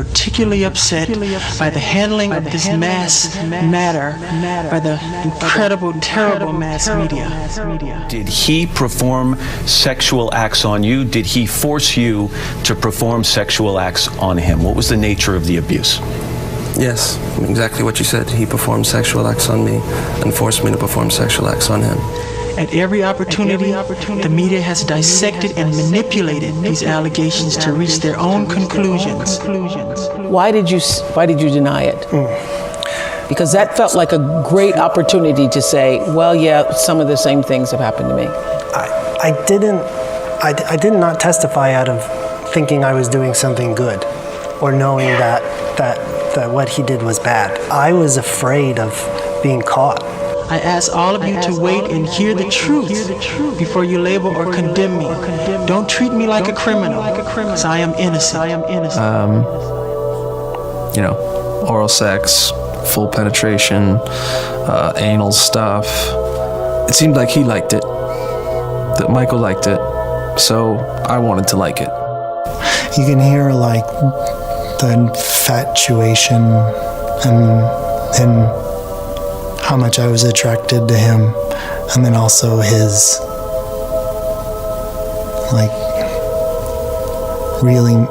particularly upset by the handling of this mass matter by the incredible, terrible mass media. Did he perform sexual acts on you? Did he force you to perform sexual acts on him? What was the nature of the abuse? Yes, exactly what you said. He performed sexual acts on me and forced me to perform sexual acts on him. At every opportunity, the media has dissected and manipulated these allegations to reach their own conclusions. Why did you deny it? Because that felt like a great opportunity to say, well, yeah, some of the same things have happened to me. I did not testify out of thinking I was doing something good or knowing that what he did was bad. I was afraid of being caught. I ask all of you to wait and hear the truth before you label or condemn me. Don't treat me like a criminal, because I am innocent. You know, oral sex, full penetration, anal stuff. It seemed like he liked it, that Michael liked it, so I wanted to like it. You can hear like the infatuation and how much I was attracted to him, and then also his like really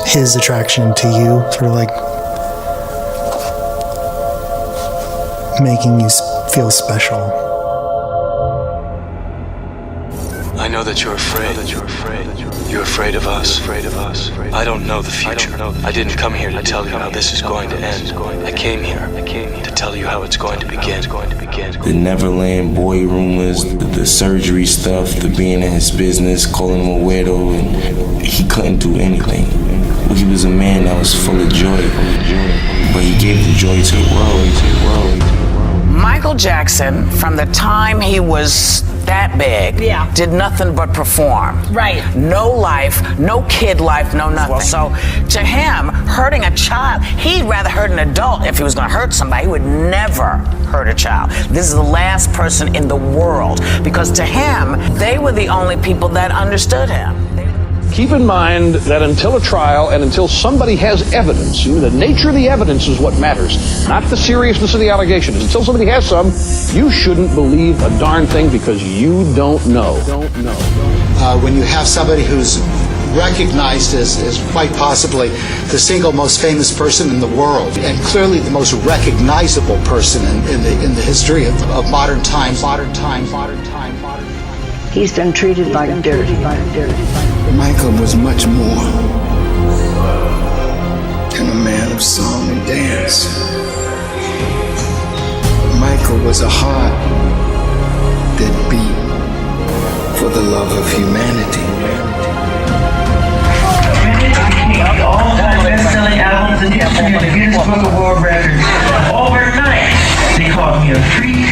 his attraction to you, sort of like making you feel special. I know that you're afraid. You're afraid of us. I don't know the future. I didn't come here to tell you how this is going to end. I came here to tell you how it's going to begin. The Neverland boy rumors, the surgery stuff, the being in his business, calling him a weirdo, and he couldn't do anything. He was a man that was full of joy, but he gave the joy to the world. Michael Jackson, from the time he was that big, did nothing but perform. Right. No life, no kid life, no nothing. So to him, hurting a child, he'd rather hurt an adult if he was going to hurt somebody. He would never hurt a child. This is the last person in the world, because to him, they were the only people that understood him. Keep in mind that until a trial and until somebody has evidence, the nature of the evidence is what matters, not the seriousness of the allegations. Until somebody has some, you shouldn't believe a darn thing because you don't know. When you have somebody who's recognized as quite possibly the single most famous person in the world, and clearly the most recognizable person in the history of modern times. He's been treated like dirt. Michael was much more than a man of song and dance. Michael was a heart that beat for the love of humanity. All-time best-selling albums in history in the Guinness Book of World Records. Overnight, they called me a freak.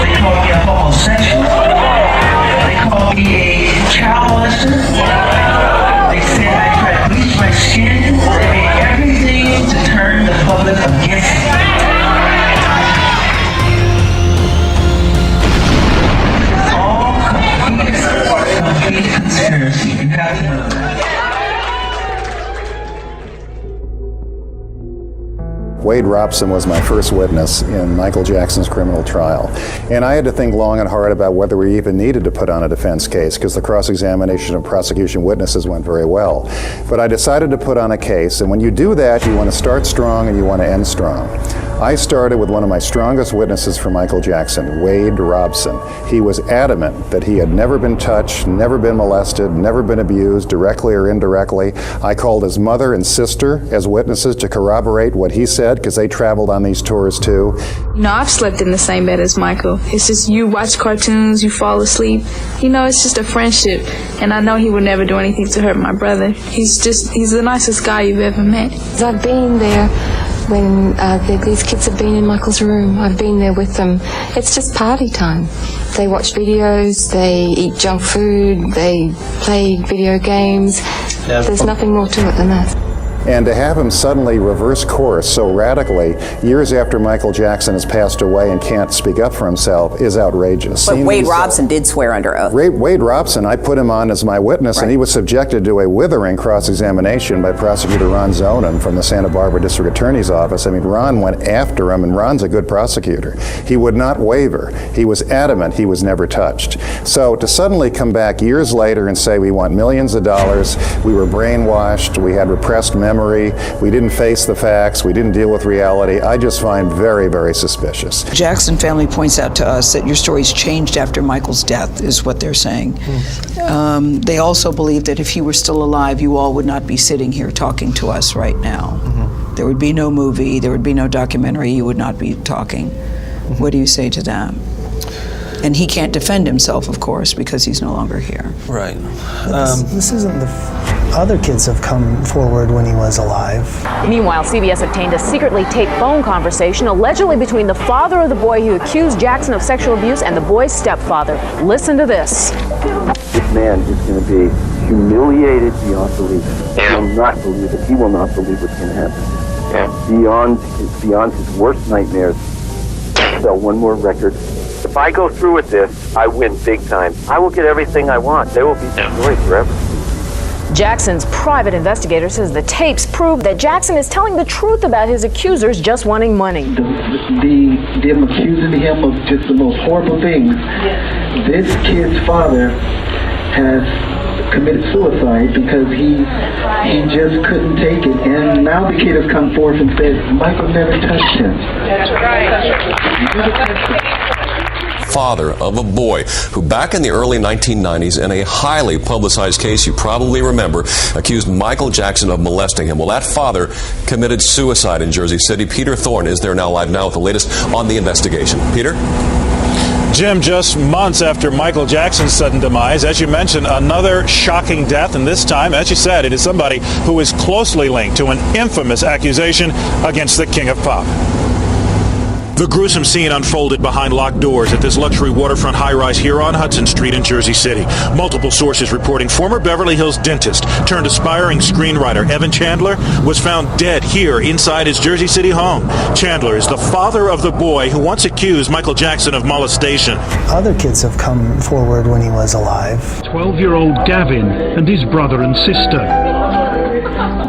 They called me a homosexual. They called me a child molester. They said I tried to bleach my skin. They made everything to turn the public against me. All complete conspiracy. You have to know that. Wade Robson was my first witness in Michael Jackson's criminal trial. And I had to think long and hard about whether we even needed to put on a defense case, because the cross-examination of prosecution witnesses went very well. But I decided to put on a case, and when you do that, you want to start strong and you want to end strong. I started with one of my strongest witnesses for Michael Jackson, Wade Robson. He was adamant that he had never been touched, never been molested, never been abused, directly or indirectly. I called his mother and sister as witnesses to corroborate what he said, because they traveled on these tours too. You know, I've slept in the same bed as Michael. It's just you watch cartoons, you fall asleep. You know, it's just a friendship. And I know he would never do anything to hurt my brother. He's the nicest guy you've ever met. I've been there when these kids have been in Michael's room. I've been there with them. It's just party time. They watch videos, they eat junk food, they play video games. There's nothing more to it than that. And to have him suddenly reverse course so radically years after Michael Jackson has passed away and can't speak up for himself is outrageous. But Wade Robson did swear under oath. Wade Robson, I put him on as my witness, and he was subjected to a withering cross-examination by prosecutor Ron Zonen from the Santa Barbara District Attorney's Office. I mean, Ron went after him, and Ron's a good prosecutor. He would not waver. He was adamant he was never touched. So to suddenly come back years later and say we want millions of dollars, we were brainwashed, we had repressed memory, we didn't face the facts, we didn't deal with reality, I just find very, very suspicious. Jackson family points out to us that your story's changed after Michael's death, is what they're saying. They also believe that if he were still alive, you all would not be sitting here talking to us right now. There would be no movie, there would be no documentary, you would not be talking. What do you say to that? And he can't defend himself, of course, because he's no longer here. Right. This isn't the other kids have come forward when he was alive. Meanwhile, CBS obtained a secretly taped phone conversation allegedly between the father of the boy who accused Jackson of sexual abuse and the boy's stepfather. Listen to this. This man is going to be humiliated beyond belief. He will not believe it. He will not believe what's going to happen. Beyond his worst nightmares. Sell one more record. If I go through with this, I win big time. I will get everything I want. They will be destroyed forever. Jackson's private investigator says the tapes prove that Jackson is telling the truth about his accusers just wanting money. Them accusing him of just the most horrible things. This kid's father has committed suicide because he just couldn't take it, and now the kid has come forth and said Michael never touched him. That's right. Father of a boy who back in the early 1990s in a highly publicized case you probably remember accused Michael Jackson of molesting him. Well, that father committed suicide in Jersey City. Peter Thorne is there now live now with the latest on the investigation. Peter? Jim, just months after Michael Jackson's sudden demise, as you mentioned, another shocking death, and this time, as you said, it is somebody who is closely linked to an infamous accusation against the King of Pop. The gruesome scene unfolded behind locked doors at this luxury waterfront high-rise here on Hudson Street in Jersey City. Multiple sources reporting former Beverly Hills dentist turned aspiring screenwriter Evan Chandler was found dead here inside his Jersey City home. Chandler is the father of the boy who once accused Michael Jackson of molestation. Other kids have come forward when he was alive. 12-year-old Gavin and his brother and sister.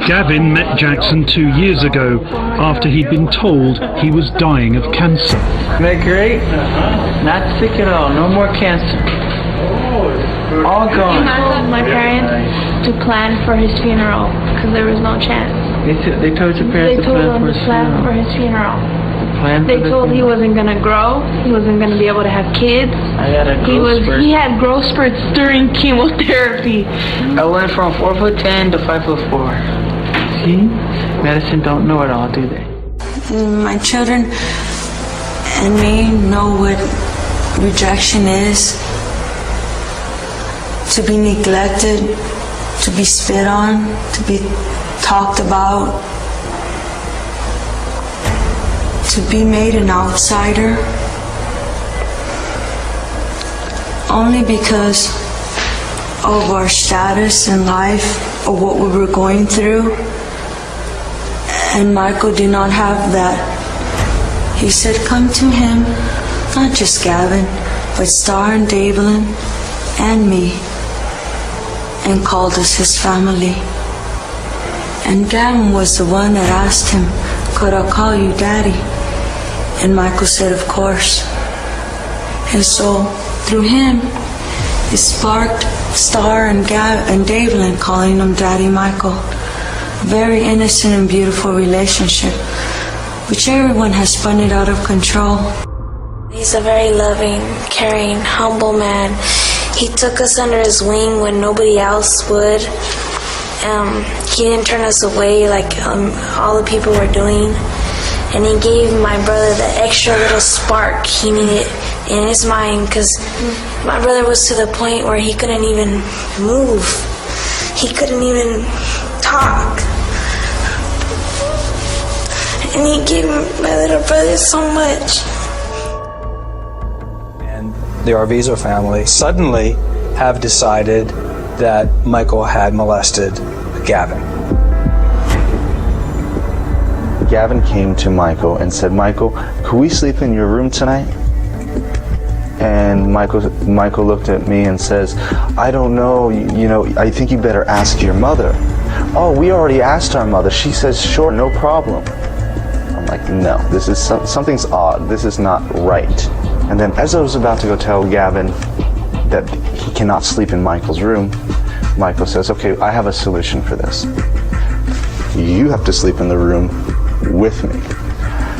Gavin met Jackson 2 years ago after he'd been told he was dying of cancer. Isn't that great? Not sick at all. No more cancer. All gone. I told my parents to plan for his funeral because there was no chance. They told your parents to plan for his funeral. They told he wasn't gonna grow. He wasn't gonna be able to have kids. I had a growth spurt. He had growth spurts during chemotherapy. I went from 4'10" to 5'4". See, medicine don't know it all, do they? My children and me know what rejection is. To be neglected, to be spit on, to be talked about, to be made an outsider, only because of our status in life or what we were going through. And Michael did not have that. He said, come to him, not just Gavin, but Star and Davelin and me, and called us his family. And Gavin was the one that asked him, could I call you Daddy? And Michael said, of course. And so through him, it sparked Star and Davelin calling him Daddy Michael. Very innocent and beautiful relationship, which everyone has spun it out of control. He's a very loving, caring, humble man. He took us under his wing when nobody else would. He didn't turn us away like all the people were doing. And he gave my brother the extra little spark he needed in his mind, because my brother was to the point where he couldn't even move. He couldn't even talk. And he gave my little brother so much. And the Arvizo family suddenly have decided that Michael had molested Gavin. Gavin came to Michael and said, Michael, could we sleep in your room tonight? And Michael looked at me and says, I don't know, I think you better ask your mother. Oh, we already asked our mother. She says, sure, no problem. I'm like, no, this is something's odd. This is not right. And then as I was about to go tell Gavin that he cannot sleep in Michael's room, Michael says, okay, I have a solution for this. You have to sleep in the room with me.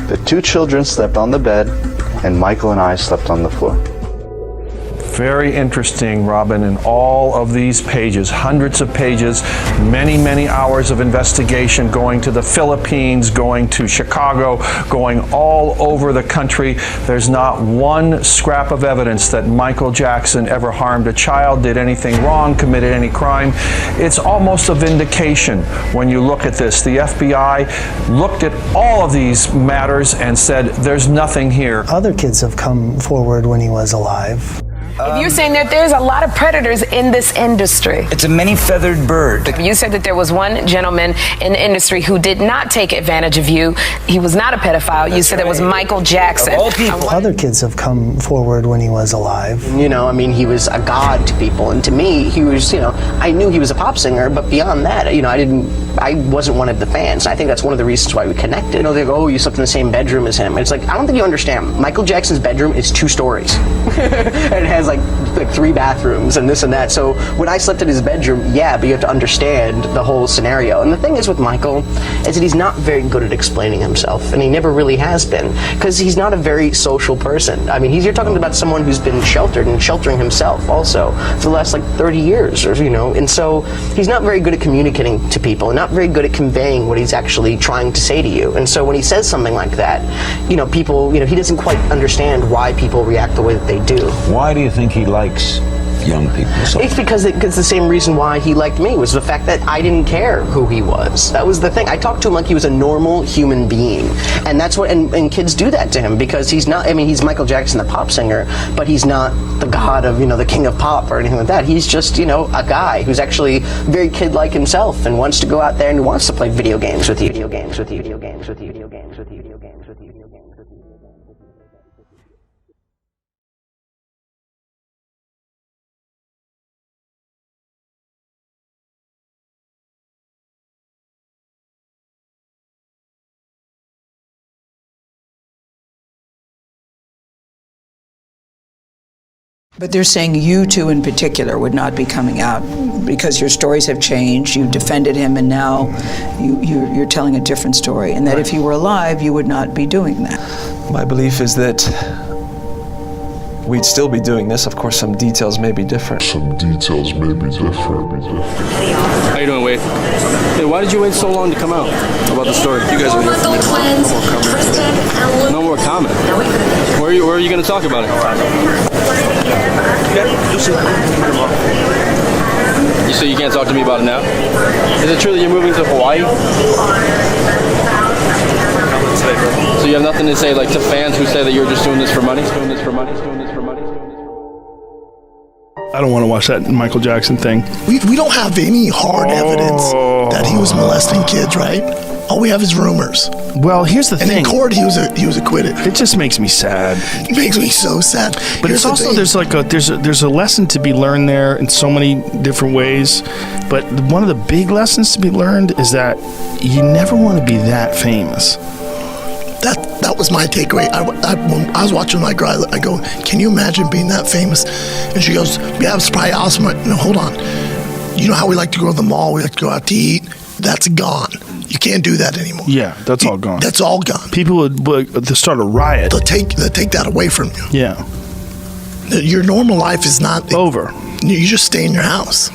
The 2 children slept on the bed, and Michael and I slept on the floor. Very interesting, Robin, in all of these pages, hundreds of pages, many, many hours of investigation, going to the Philippines, going to Chicago, going all over the country. There's not one scrap of evidence that Michael Jackson ever harmed a child, did anything wrong, committed any crime. It's almost a vindication when you look at this. The FBI looked at all of these matters and said, there's nothing here. Other kids have come forward when he was alive. If you're saying that there's a lot of predators in this industry. It's a many-feathered bird. You said that there was one gentleman in the industry who did not take advantage of you. He was not a pedophile. You said it was Michael Jackson. Of all people. Other kids have come forward when he was alive. He was a god to people, and to me, he was, I knew he was a pop singer, but beyond that, I wasn't one of the fans. I think that's one of the reasons why we connected. They go, oh, you slept in the same bedroom as him. It's like, I don't think you understand. Michael Jackson's bedroom is 2 stories. And it has like 3 bathrooms and this and that. So when I slept in his bedroom, yeah, but you have to understand the whole scenario. And the thing is with Michael is that he's not very good at explaining himself, and he never really has been, because he's not a very social person. You're talking about someone who's been sheltered and sheltering himself also for the last 30 years, and so he's not very good at communicating to people, and not very good at conveying what he's actually trying to say to you. And so when he says something like that, people, he doesn't quite understand why people react the way that they do. Why do you think he likes young people? It's because it's the same reason why he liked me, was the fact that I didn't care who he was. That was the thing. I talked to him like he was a normal human being, and that's what. And kids do that to him because he's not. He's Michael Jackson, the pop singer, but he's not the god of the king of pop or anything like that. He's just a guy who's actually very kid-like himself and wants to go out there and wants to play video games with you. Video games with you. Video games with you. Video games with you. Video games with you. Video games with you. But they're saying you two in particular would not be coming out because your stories have changed. You defended him, and now you're telling a different story. And that if you were alive, you would not be doing that. My belief is that we'd still be doing this. Of course, some details may be different. How you doing, Wade? Hey, why did you wait so long to come out about the story? You guys are here for me to no more comment. Where are you going to talk about it? You say you can't talk to me about it now? Is it true that you're moving to Hawaii? So you have nothing to say to fans who say that you're just doing this for money? Doing this for money? Doing this for money? I don't want to watch that Michael Jackson thing. We don't have any hard evidence that he was molesting kids, right? All we have is rumors. Well, here's the thing. And in court, he was acquitted. It just makes me sad. It makes me so sad. But it's also there's a lesson to be learned there in so many different ways. But one of the big lessons to be learned is that you never want to be that famous. That was my takeaway. When I was watching my girl, I go, can you imagine being that famous? And she goes, yeah, it's probably awesome. No, hold on. You know how we like to go to the mall, we like to go out to eat? That's gone. You can't do that anymore. Yeah, that's all gone. That's all gone. People would start a riot. They'll take that away from you. Yeah. Your normal life is not over. You just stay in your house.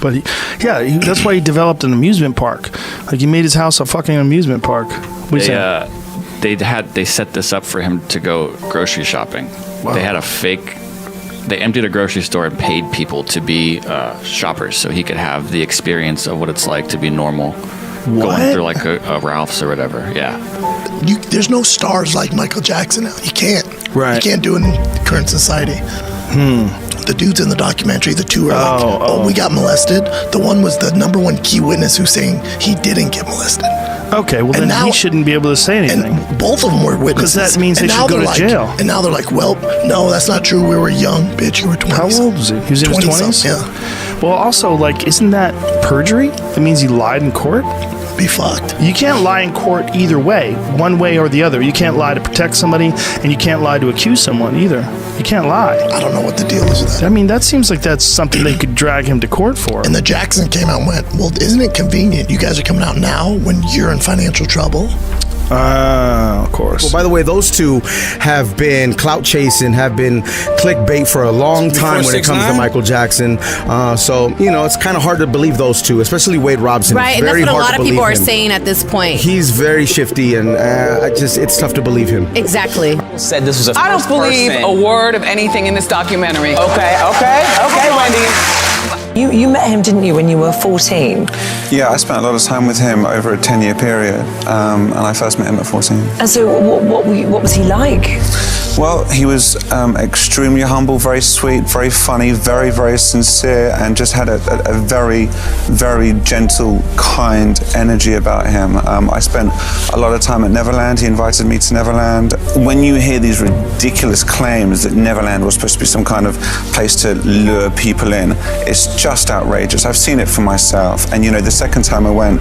But that's why he developed an amusement park. He made his house a fucking amusement park. They set this up for him to go grocery shopping. Wow. They had they emptied a grocery store and paid people to be shoppers so he could have the experience of what it's like to be normal. Going through a Ralph's or whatever. Yeah. There's no stars like Michael Jackson now. You can't. Right. You can't do it in current society. The dudes in the documentary, the two are we got molested. The one was the number one key witness who's saying he didn't get molested. Okay, well And then now- he shouldn't be able to say anything. And both of them were witnesses. Because that means they And now should go they're to like- jail. And now they're like, well, no, that's not true. We were young, bitch. You were 20. How old was he? He was in his 20s? Yeah. Well, also, like, isn't that perjury? That means he lied in court? Be fucked. You can't lie in court either way, one way or the other. You can't lie to protect somebody, and you can't lie to accuse someone either. You can't lie. I don't know what the deal is with that. I mean, that seems like that's something they could drag him to court for. And the Jackson came out and went, well, isn't it convenient? You guys are coming out now when you're in financial trouble. Of course. Well, by the way, those two have been clout chasing, have been clickbait for a long time when it comes to Michael Jackson. So, you know, it's kind of hard to believe those two, especially Wade Robson. Right, It's and that's very what a hard lot to of people believe are him. saying at this point. He's very shifty, and it's tough to believe him. Exactly. Said this was a I don't believe a word of anything in this documentary. Okay, Wendy. You met him, didn't you, when you were 14? Yeah, I spent a lot of time with him over a 10-year period, and I first met him at 14. And so what was he like? Well, he was extremely humble, very sweet, very funny, very, very sincere, and just had a very, very gentle, kind energy about him. I spent a lot of time at Neverland. He invited me to Neverland. When you hear these ridiculous claims that Neverland was supposed to be some kind of place to lure people in, it's just outrageous. I've seen it for myself. And, you know, the second time I went,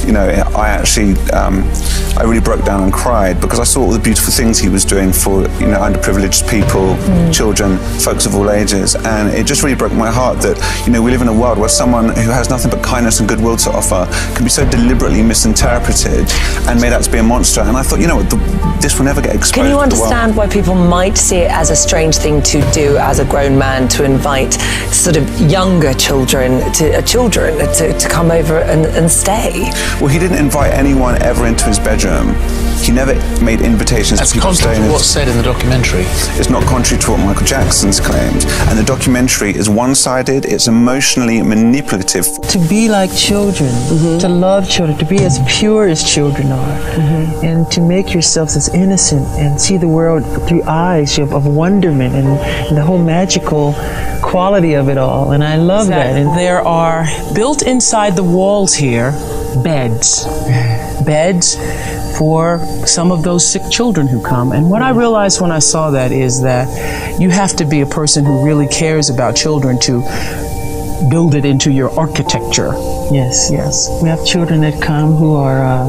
you know, I actually, I really broke down and cried because I saw all the beautiful things he was doing for, you know, underprivileged people, children, folks of all ages, and it just really broke my heart that, you know, we live in a world where someone who has nothing but kindness and goodwill to offer can be so deliberately misinterpreted and made out to be a monster. And I thought, you know what, this will never get exposed. Can you understand why people might see it as a strange thing to do as a grown man, to invite sort of younger children to come over and stay? Well, he didn't invite anyone ever into his bedroom. He never made invitations That's to people contrary staying to what's said in the documentary. It's not contrary to what Michael Jackson's claimed. And the documentary is one-sided, it's emotionally manipulative. To be like children, to love children, to be as pure as children are, and to make yourselves as innocent and see the world through eyes of wonderment and the whole magical quality of it all. And I love that. And there are, built inside the walls here, beds for some of those sick children who come. And what I realized when I saw that is that you have to be a person who really cares about children to build it into your architecture. Yes. We have children that come who are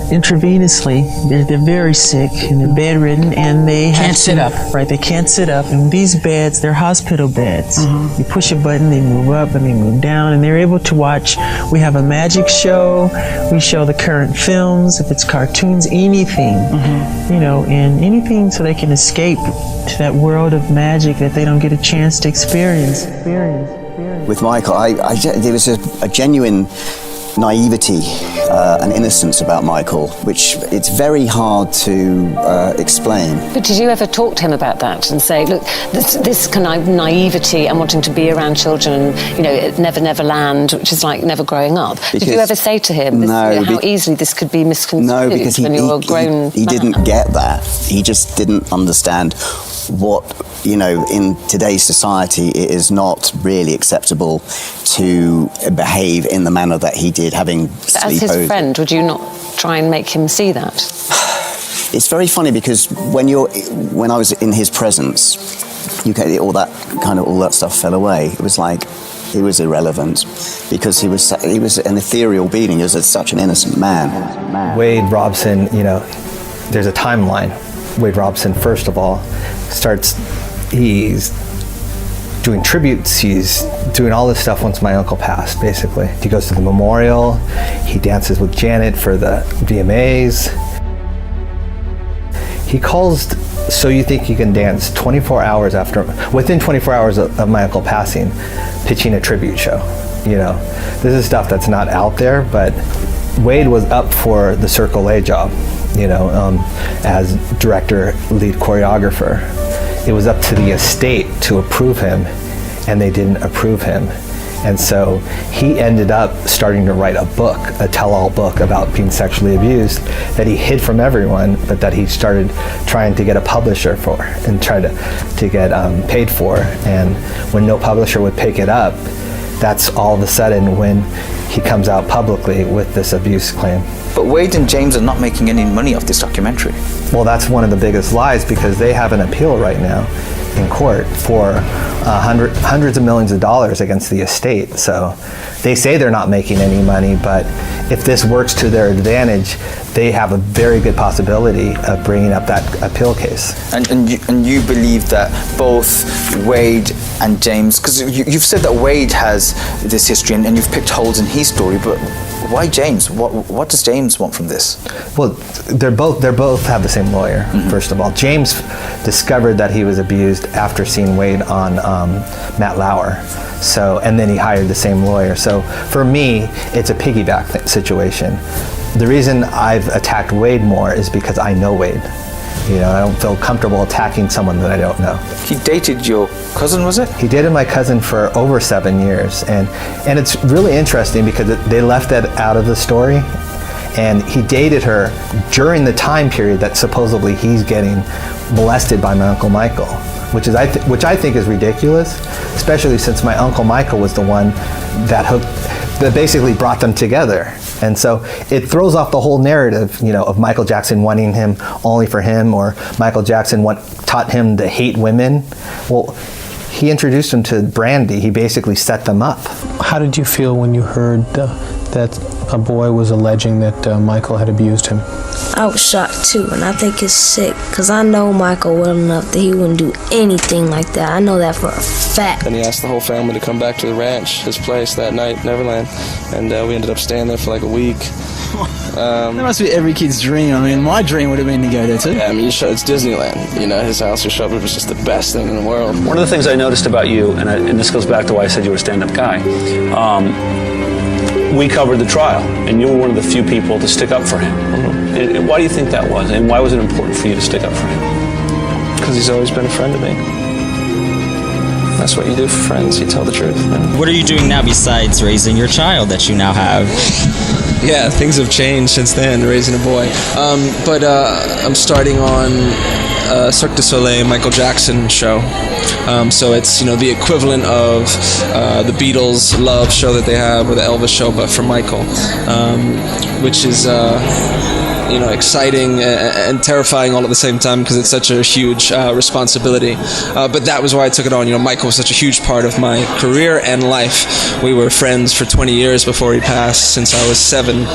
intravenously, they're very sick and they're bedridden and they Can't sit up. Right, they can't sit up. And these beds, they're hospital beds. You push a button, they move up and they move down, and they're able to watch. We have a magic show. We show the current films, if it's cartoons, anything, you know, and anything so they can escape to that world of magic that they don't get a chance to experience. With Michael, there was a genuine naivety and innocence about Michael, which it's very hard to explain. But did you ever talk to him about that and say, look, this kind of naivety and wanting to be around children, you know, Neverland, which is like never growing up. Did you ever say to him how easily this could be misconstrued when you're a grown he didn't get that. He just didn't understand what, you know, in today's society, it is not really acceptable to behave in the manner that he did, having But as his friend, would you not try and make him see that? It's very funny because when I was in his presence, all that stuff fell away. It was like he was irrelevant because he was an ethereal being. He was such an innocent man. Wade Robson, you know, there's a timeline. Wade Robson, first of all, he's doing tributes, he's doing all this stuff once my uncle passed, basically. He goes to the memorial, he dances with Janet for the VMAs. He calls So You Think You Can Dance within 24 hours of my uncle passing, pitching a tribute show. You know, this is stuff that's not out there, but Wade was up for the Circle A job, you know, as director, lead choreographer. It was up to the estate to approve him, and they didn't approve him. And so he ended up starting to write a book, a tell-all book about being sexually abused that he hid from everyone, but that he started trying to get a publisher for and try to get paid for. And when no publisher would pick it up, that's all of a sudden when he comes out publicly with this abuse claim. But Wade and James are not making any money off this documentary. Well, that's one of the biggest lies, because they have an appeal right now in court for hundreds of millions of dollars against the estate. So they say they're not making any money, but if this works to their advantage, they have a very good possibility of bringing up that appeal case. And you believe that both Wade and James, because you've said that Wade has this history and you've picked holes in his story, but why James? What does James want from this? Well, they both have the same lawyer. First of all, James discovered that he was abused after seeing Wade on Matt Lauer. So, and then he hired the same lawyer. So for me, it's a piggyback situation. The reason I've attacked Wade more is because I know Wade. You know, I don't feel comfortable attacking someone that I don't know. He dated your cousin, was it? He dated my cousin for over 7 years. And it's really interesting because they left that out of the story. And he dated her during the time period that supposedly he's getting molested by my Uncle Michael, which I think is ridiculous, especially since my Uncle Michael was the one that basically brought them together. And so it throws off the whole narrative, you know, of Michael Jackson wanting him only for him, or Michael Jackson taught him to hate women. Well, he introduced him to Brandy. He basically set them up. How did you feel when you heard that a boy was alleging that Michael had abused him? I was shocked too, and I think it's sick, because I know Michael well enough that he wouldn't do anything like that. I know that for a fact. Then he asked the whole family to come back to the ranch, his place that night, Neverland, and we ended up staying there for like a week. That must be every kid's dream. I mean, my dream would have been to go there too. Yeah, I mean, it's Disneyland. You know, his house or shop was just the best thing in the world. One of the things I noticed about you, and this goes back to why I said you were a stand-up guy, we covered the trial, and you were one of the few people to stick up for him. Why do you think that was, and why was it important for you to stick up for him? Because he's always been a friend to me. That's what you do for friends, you tell the truth. Man. What are you doing now besides raising your child that you now have? Yeah, things have changed since then, raising a boy. But I'm starting on Cirque du Soleil Michael Jackson show. So it's, you know, the equivalent of the Beatles Love show that they have, or the Elvis show, but for Michael, which is, you know, exciting and terrifying all at the same time, because it's such a huge responsibility. But that was why I took it on. You know, Michael was such a huge part of my career and life. We were friends for 20 years before he passed, since I was 7.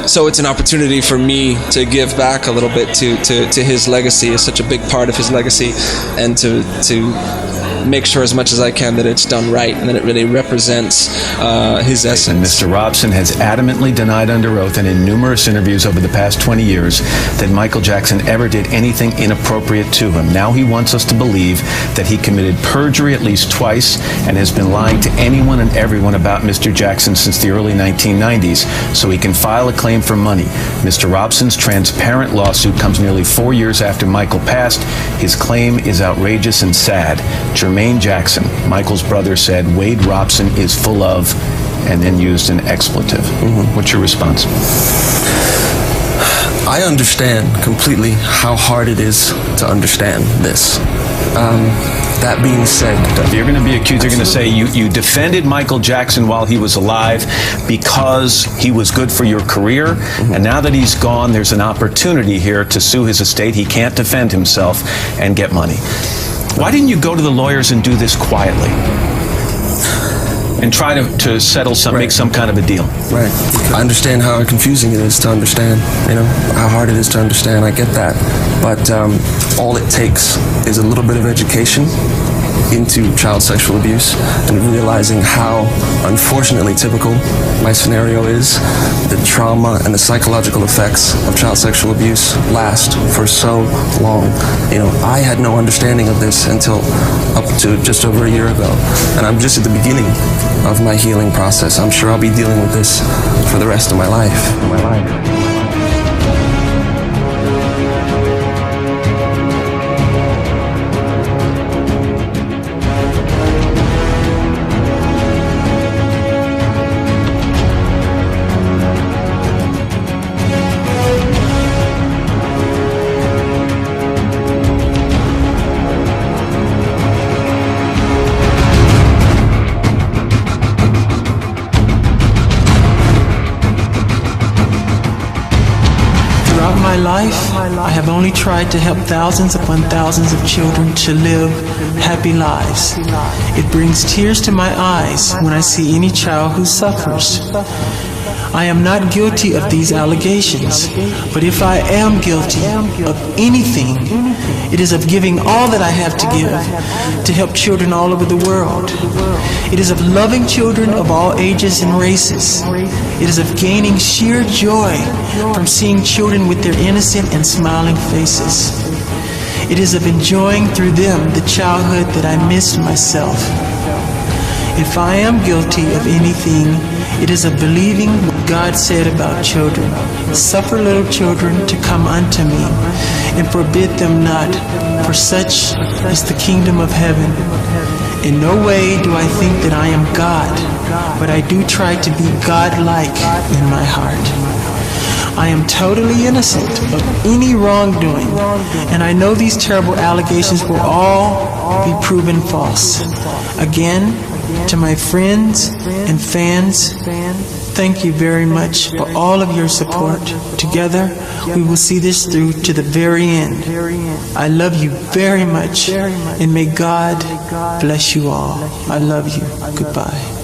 So it's an opportunity for me to give back a little bit to his legacy. It's such a big part of his legacy, and to make sure as much as I can that it's done right and that it really represents his essence. And Mr. Robson has adamantly denied under oath and in numerous interviews over the past 20 years that Michael Jackson ever did anything inappropriate to him. Now he wants us to believe that he committed perjury at least twice and has been lying to anyone and everyone about Mr. Jackson since the early 1990s so he can file a claim for money. Mr. Robson's transparent lawsuit comes nearly 4 years after Michael passed. His claim is outrageous and sad. Jermaine Jackson, Michael's brother, said Wade Robson is full of, and then used an expletive. What's your response? I understand completely how hard it is to understand this. That being said, if you're going to be accused, you're going to say you defended Michael Jackson while he was alive because he was good for your career, and now that he's gone, there's an opportunity here to sue his estate. He can't defend himself and get money. Why didn't you go to the lawyers and do this quietly and try to settle make some kind of a deal? Right. I understand how confusing it is to understand, you know, how hard it is to understand. I get that. But all it takes is a little bit of education into child sexual abuse and realizing how unfortunately typical my scenario is. The trauma and the psychological effects of child sexual abuse last for so long. You know, I had no understanding of this until up to just over a year ago, and I'm just at the beginning of my healing process. I'm sure I'll be dealing with this for the rest of my life. life, I have only tried to help thousands upon thousands of children to live happy lives. It brings tears to my eyes when I see any child who suffers. I am not guilty of these allegations, but if I am guilty of anything, it is of giving all that I have to give to help children all over the world. It is of loving children of all ages and races. It is of gaining sheer joy from seeing children with their innocent and smiling faces. It is of enjoying through them the childhood that I missed myself. If I am guilty of anything, it is of believing what God said about children. Suffer little children to come unto me, and forbid them not, for such is the kingdom of heaven. In no way do I think that I am God, but I do try to be God-like in my heart. I am totally innocent of any wrongdoing, and I know these terrible allegations will all be proven false. Again, to my friends and fans, thank you very much for all of your support. Together, we will see this through to the very end. I love you very much, and may God bless you all. I love you. Goodbye.